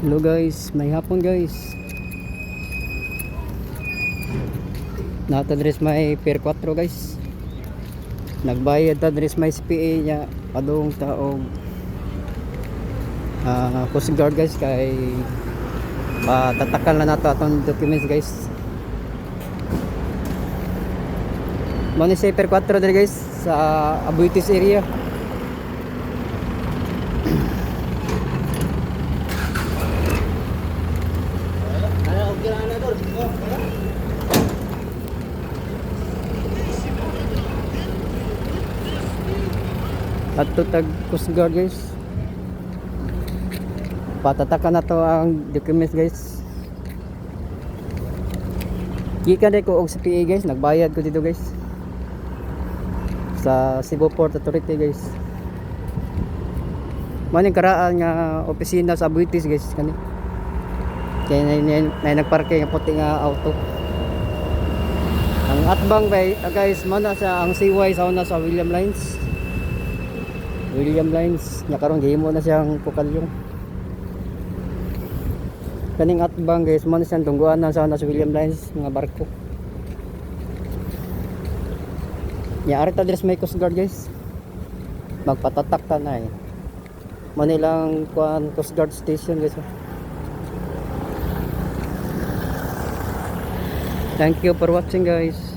Hello guys, may hapon guys. Natadres may Pier 4 guys. Nagbayad ta dres may SPA nya padung taog Coast Guard guys kay patatakal na nato atong documents guys. Mao ni sa Pier 4 dre guys sa Abuitis area. At tutag Coast Guard guys. Patatakan na to ang documents guys. Gikan ko og CPA guys, nagbayad ko dito guys. Sa Cebu Port Authority guys. Maning karaan nga opisina sa Abuitis guys kani. Kaya na nagparking ang puti nga auto. Ang atbang guys, mana sa ang CY sa una sa William Lines nya karon gihimo na siyang pukalyong. Kaning atbang guys man siyang tungguan na sa William Lines mga barko. Nya arta dres may Coast Guard guys. Magpatatak ta na Manilang kuan Coast Guard station guys. Thank you for watching guys.